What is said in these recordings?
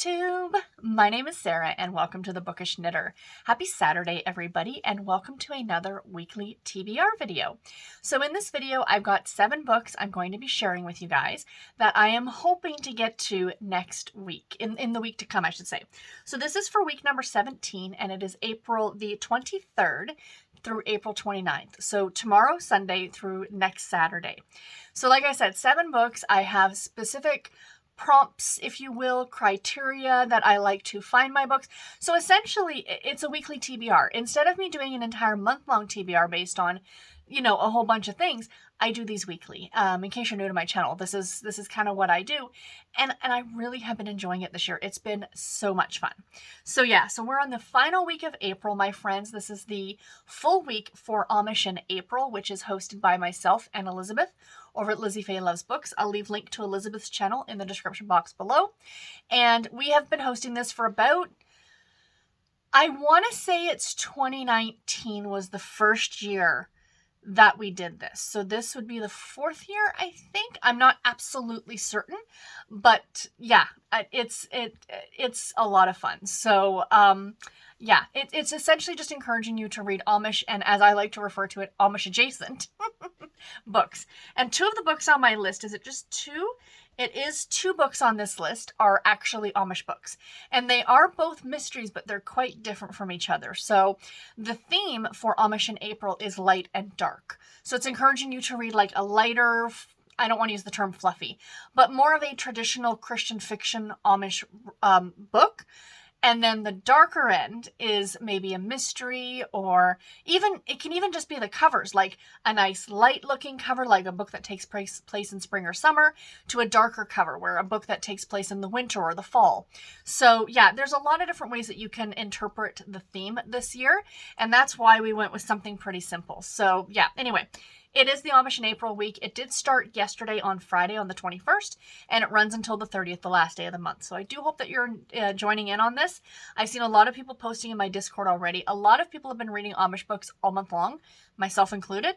YouTube! My name is Sarah and welcome to The Bookish Knitter. Happy Saturday everybody and welcome to another weekly TBR video. So in this video I've got 7 books I'm going to be sharing with you guys that I am hoping to get to next week, in the week to come I should say. So this is for week number 17 and it is April the 23rd through April 29th. So tomorrow, Sunday through next Saturday. So like I said, 7 books. I have specific prompts, if you will, criteria that I like to find my books. So essentially, it's a weekly TBR. Instead of me doing an entire month-long TBR based on, you know, a whole bunch of things, I do these weekly. In case you're new to my channel, this is kind of what I do. And I really have been enjoying it this year. It's been so much fun. So yeah, so we're on the final week of April, my friends. This is the full week for Amish in April, which is hosted by myself and Elizabeth over at Lizzie Faye Loves Books. I'll leave link to Elizabeth's channel in the description box below. And we have been hosting this for about, I want to say it's 2019 was the first year that we did this. So this would be the 4th year, I think. I'm not absolutely certain, but yeah, it's a lot of fun. So yeah, it's essentially just encouraging you to read Amish, and as I like to refer to it, Amish adjacent books. And 2 of the books on my list, is it just 2? It is 2 books on this list are actually Amish books. And they are both mysteries, but they're quite different from each other. So the theme for Amish in April is light and dark. So it's encouraging you to read like a lighter, I don't want to use the term fluffy, but more of a traditional Christian fiction Amish book. And then the darker end is maybe a mystery, or even, it can even just be the covers, like a nice light looking cover, like a book that takes place in spring or summer, to a darker cover, where a book that takes place in the winter or the fall. So yeah, there's a lot of different ways that you can interpret the theme this year. And that's why we went with something pretty simple. So yeah, anyway. It is the Amish in April week. It did start yesterday on Friday on the 21st, and it runs until the 30th, the last day of the month. So I do hope that you're joining in on this. I've seen a lot of people posting in my Discord already. A lot of people have been reading Amish books all month long, myself included.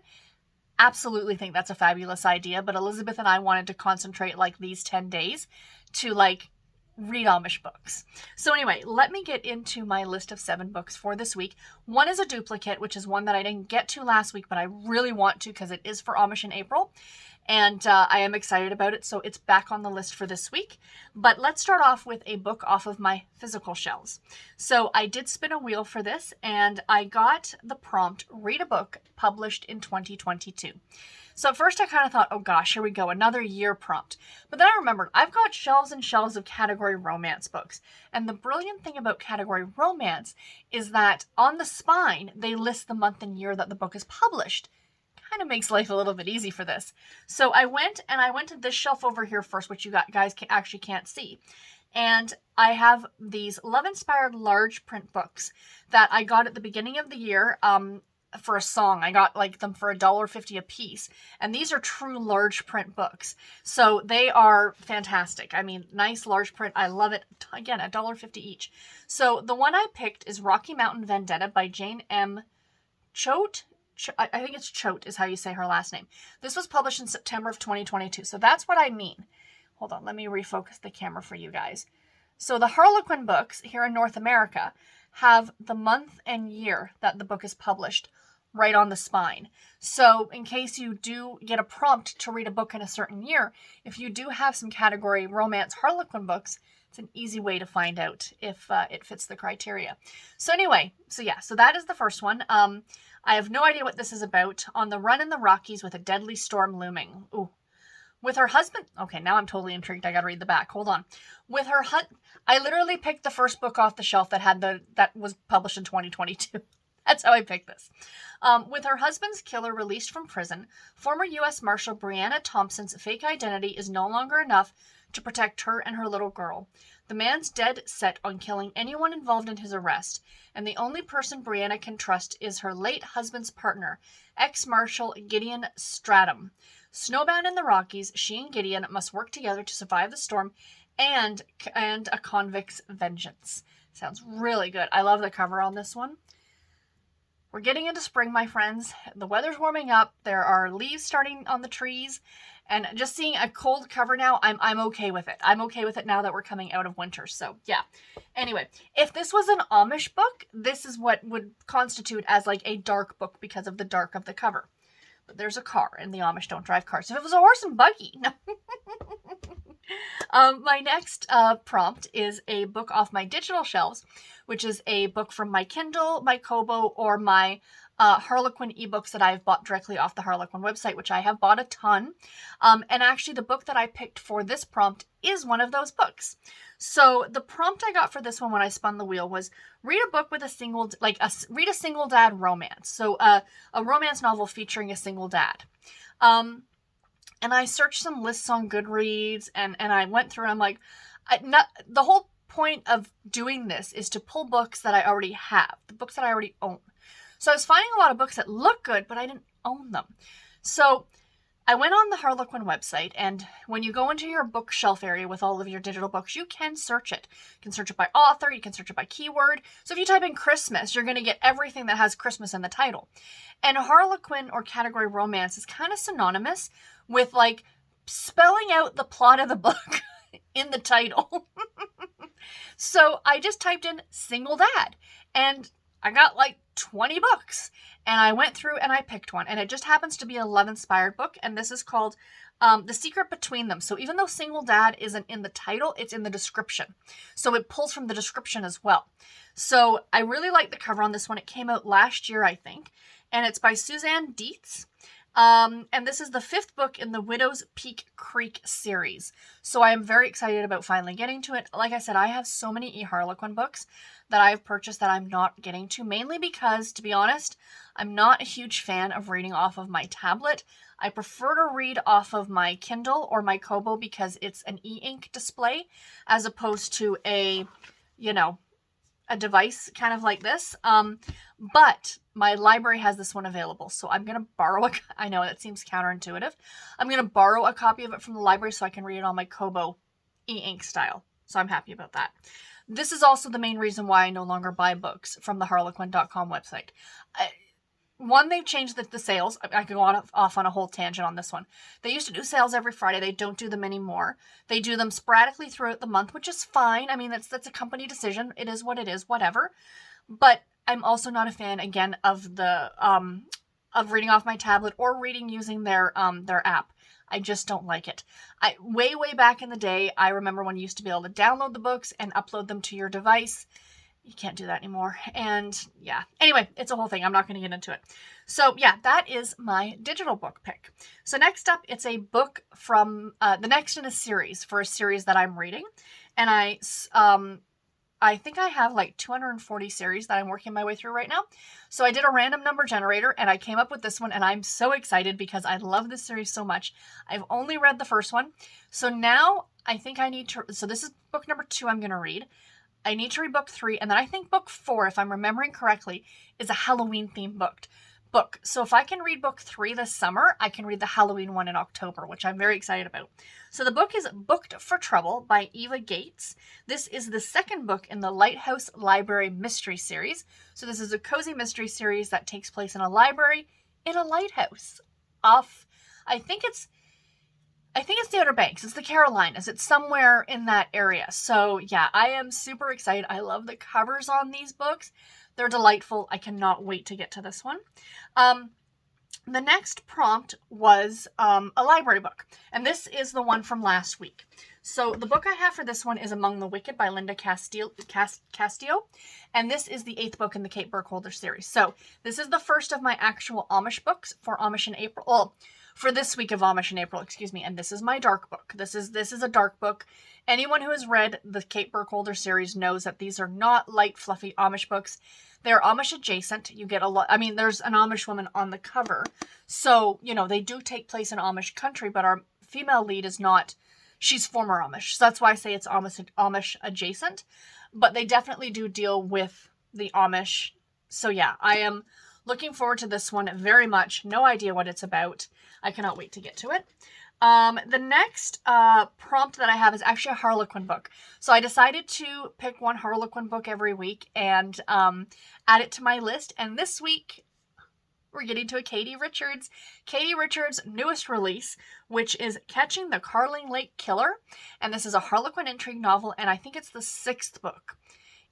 Absolutely think that's a fabulous idea, but Elizabeth and I wanted to concentrate like these 10 days to like read Amish books. So anyway, let me get into my list of 7 books for this week. One is a duplicate, which is one that I didn't get to last week, but I really want to because it is for Amish in April. And I am excited about it, so it's back on the list for this week. But let's start off with a book off of my physical shelves. So I did spin a wheel for this, and I got the prompt, read a book published in 2022. So at first I kind of thought, oh gosh, here we go, another year prompt. But then I remembered, I've got shelves and shelves of category romance books. And the brilliant thing about category romance is that on the spine, they list the month and year that the book is published. Kind of makes life a little bit easy for this. So I went to this shelf over here first, which you guys actually can't see. And I have these love-inspired large print books that I got at the beginning of the year, for a song. I got like them for $1.50 a piece. And these are true large print books. So they are fantastic. I mean, nice large print. I love it. Again, $1.50 each. So the one I picked is Rocky Mountain Vendetta by Jane M. Choate. I think it's Choate is how you say her last name. This was published in September of 2022. So that's what I mean. Hold on. Let me refocus the camera for you guys. So the Harlequin books here in North America have the month and year that the book is published right on the spine. So in case you do get a prompt to read a book in a certain year, if you do have some category romance Harlequin books, it's an easy way to find out if it fits the criteria. So anyway, so that is the first one. I have no idea what this is about. On the run in the Rockies with a deadly storm looming. Ooh. With her husband, okay, now I'm totally intrigued. I gotta read the back. Hold on. With her I literally picked the first book off the shelf that was published in 2022. That's how I picked this. With her husband's killer released from prison, former U.S. Marshal Brianna Thompson's fake identity is no longer enough to protect her and her little girl. The man's dead set on killing anyone involved in his arrest, and the only person Brianna can trust is her late husband's partner, ex-Marshal Gideon Stratham. Snowbound in the Rockies, she and Gideon must work together to survive the storm and a convict's vengeance. Sounds really good. I love the cover on this one. We're getting into spring, my friends. The weather's warming up. There are leaves starting on the trees. And just seeing a cold cover now, I'm okay with it. I'm okay with it now that we're coming out of winter. So, yeah. Anyway, if this was an Amish book, this is what would constitute as like a dark book because of the dark of the cover. But there's a car, and the Amish don't drive cars. So if it was a horse and buggy, no. My next prompt is a book off my digital shelves, which is a book from my Kindle, my Kobo, or my Harlequin ebooks that I've bought directly off the Harlequin website, which I have bought a ton. And actually the book that I picked for this prompt is one of those books. So the prompt I got for this one when I spun the wheel was read a book with a single, read a single dad romance. So a romance novel featuring a single dad. And I searched some lists on Goodreads and I went through and I'm like, the whole point of doing this is to pull books that I already have, the books that I already own. So I was finding a lot of books that look good, but I didn't own them. So I went on the Harlequin website, and when you go into your bookshelf area with all of your digital books, you can search it. You can search it by author, you can search it by keyword. So if you type in Christmas, you're going to get everything that has Christmas in the title. And Harlequin or category romance is kind of synonymous with like spelling out the plot of the book in the title. So I just typed in single dad, and I got like 20 books, and I went through and I picked one, and it just happens to be a love-inspired book, and this is called The Secret Between Them. So even though single dad isn't in the title, it's in the description. So it pulls from the description as well. So I really like the cover on this one. It came out last year, I think, and it's by Suzanne Diete. And this is the 5th book in the Widow's Peak Creek series. So I am very excited about finally getting to it. Like I said, I have so many Harlequin books that I've purchased that I'm not getting to, mainly because, to be honest, I'm not a huge fan of reading off of my tablet. I prefer to read off of my Kindle or my Kobo because it's an e-ink display as opposed to a device kind of like this. But my library has this one available, so I'm going to borrow I know that seems counterintuitive. I'm going to borrow a copy of it from the library so I can read it on my Kobo e-ink style. So I'm happy about that. This is also the main reason why I no longer buy books from the harlequin.com website. One, they've changed the sales. I could go off on a whole tangent on this one. They used to do sales every Friday. They don't do them anymore. They do them sporadically throughout the month, which is fine. I mean, that's a company decision. It is what it is, whatever. But I'm also not a fan, again, of the of reading off my tablet or reading using their app. I just don't like it. Way back in the day, I remember when you used to be able to download the books and upload them to your device. You can't do that anymore. And yeah, anyway, it's a whole thing. I'm not going to get into it. So yeah, that is my digital book pick. So next up, it's a book from the next in a series for a series that I'm reading. And I think I have like 240 series that I'm working my way through right now. So I did a random number generator and I came up with this one, and I'm so excited because I love this series so much. I've only read the first one. So now I think I need to, so this is book number 2 I'm going to read. I need to read book 3, and then I think book 4, if I'm remembering correctly, is a Halloween themed book. So if I can read book 3 this summer, I can read the Halloween one in October, which I'm very excited about. So the book is Booked for Trouble by Eva Gates. This is the 2nd book in the Lighthouse Library Mystery Series. So this is a cozy mystery series that takes place in a library in a lighthouse off, I think it's the Outer Banks. It's the Carolinas. It's somewhere in that area. So yeah, I am super excited. I love the covers on these books. They're delightful. I cannot wait to get to this one. The next prompt was a library book. And this is the one from last week. So the book I have for this one is Among the Wicked by Linda Castillo. And this is the 8th book in the Kate Burkholder series. So this is the first of my actual Amish books for Amish in April. Well, for this week of Amish in April, excuse me. And this is my dark book. This is a dark book. Anyone who has read the Kate Burkholder series knows that these are not light, fluffy Amish books. They're Amish adjacent. You get a lot. I mean, there's an Amish woman on the cover. So, they do take place in Amish country, but our female lead is not. She's former Amish. So that's why I say it's Amish adjacent. But they definitely do deal with the Amish. So yeah, I am looking forward to this one very much. No idea what it's about. I cannot wait to get to it. The next prompt that I have is actually a Harlequin book. So I decided to pick one Harlequin book every week and add it to my list. And this week, we're getting to a Katie Richards' newest release, which is Catching the Carling Lake Killer. And this is a Harlequin intrigue novel, and I think it's the 6th book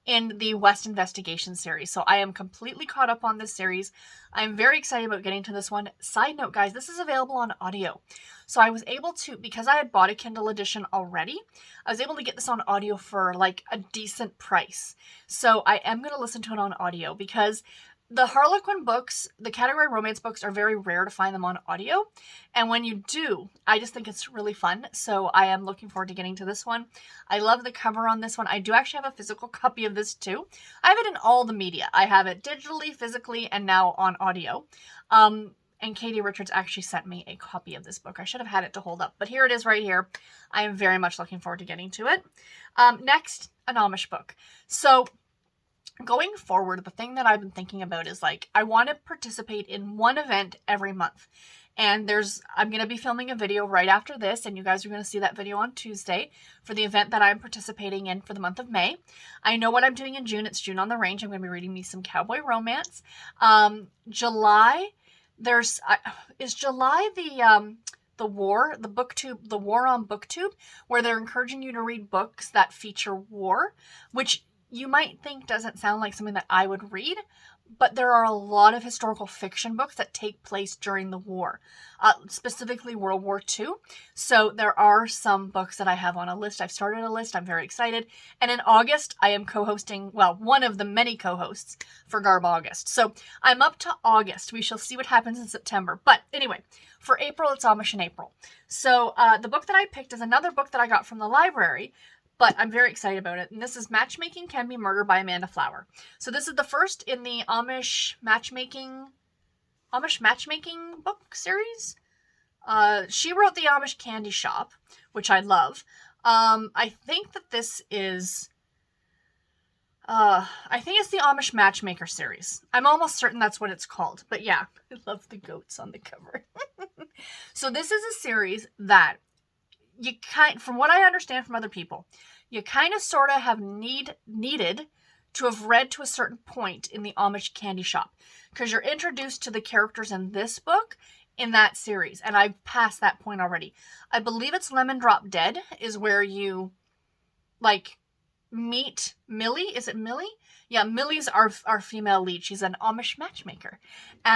in the West Investigation series. So I am completely caught up on this series. I'm very excited about getting to this one. Side note, guys, this is available on audio. So I was able to, because I had bought a Kindle edition already, I was able to get this on audio for like a decent price. So I am going to listen to it on audio because the Harlequin books, the category romance books, are very rare to find them on audio. And when you do, I just think it's really fun. So I am looking forward to getting to this one. I love the cover on this one. I do actually have a physical copy of this too. I have it in all the media. I have it digitally, physically, and now on audio. And Katie Richards actually sent me a copy of this book. I should have had it to hold up, but here it is right here. I am very much looking forward to getting to it. Next, an Amish book. So going forward, the thing that I've been thinking about is like, I want to participate in one event every month. And I'm going to be filming a video right after this, and you guys are going to see that video on Tuesday for the event that I'm participating in for the month of May. I know what I'm doing in June. It's June on the Range. I'm going to be reading me some cowboy romance. July, is July the war on BookTube, where they're encouraging you to read books that feature war, which you might think doesn't sound like something that I would read, but there are a lot of historical fiction books that take place during the war, specifically World War II. So there are some books that I have on a list. I've started a list. I'm very excited. And in August, I am co-hosting, well, one of the many co-hosts for Garb August. So I'm up to August. We shall see what happens in September. But anyway, for April, it's Amish in April. So the book that I picked is another book that I got from the library, but I'm very excited about it. And this is Matchmaking Can Be Murder by Amanda Flower. So this is the first in the Amish matchmaking book series. She wrote the Amish Candy Shop, which I love. I think that this is, I think it's the Amish Matchmaker series. I'm almost certain that's what it's called. But yeah, I love the goats on the cover. So this is a series that from what I understand from other people, you kind of sort of have needed to have read to a certain point in the Amish Candy Shop, because you're introduced to the characters in this book in that series, and I've passed that point already. I believe it's Lemon Drop Dead is where you like meet Millie. Is it Millie? Yeah, Millie's our female lead. She's an Amish matchmaker.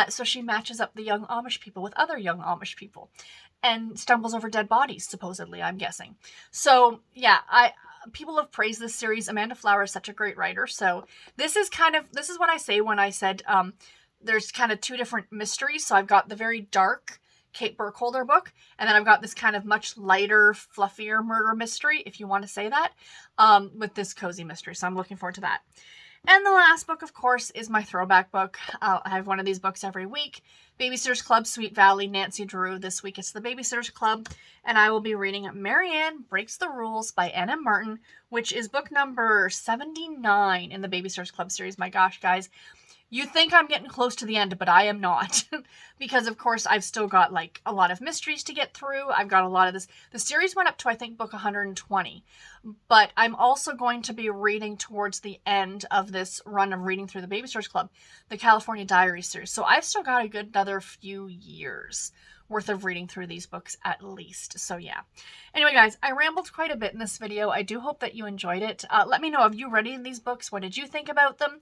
So she matches up the young Amish people with other young Amish people and stumbles over dead bodies, supposedly, I'm guessing. So yeah, people have praised this series. Amanda Flower is such a great writer. So this is what I say when I said there's kind of two different mysteries. So I've got the very dark Kate Burkholder book, and then I've got this kind of much lighter, fluffier murder mystery, if you want to say that, with this cozy mystery. So I'm looking forward to that. And the last book, of course, is my throwback book. I have one of these books every week. Babysitters Club, Sweet Valley, Nancy Drew. This week it's the Babysitters Club, and I will be reading Marianne Breaks the Rules by Anna Martin, which is book number 79 in the Babysitters Club series. My gosh, guys. You think I'm getting close to the end, but I am not. Because, of course, I've still got, like, a lot of mysteries to get through. I've got a lot of this. The series went up to, I think, book 120. But I'm also going to be reading towards the end of this run of reading through the Babysitters Club, the California Diaries series. So I've still got a good another few years worth of reading through these books at least. So yeah. Anyway, guys, I rambled quite a bit in this video. I do hope that you enjoyed it. Let me know, have you read any of these books? What did you think about them?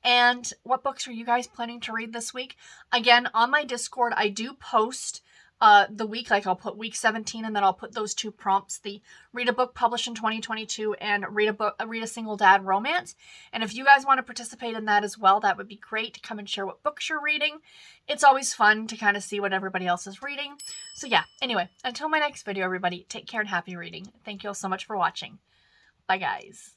And what books are you guys planning to read this week? Again, on my Discord, I do post the week, like I'll put week 17 and then I'll put those two prompts, the read a book published in 2022 and read a single dad romance. And if you guys want to participate in that as well, that would be great. Come and share what books you're reading. It's always fun to kind of see what everybody else is reading. So yeah, anyway, until my next video, everybody, take care and happy reading. Thank you all so much for watching. Bye, guys.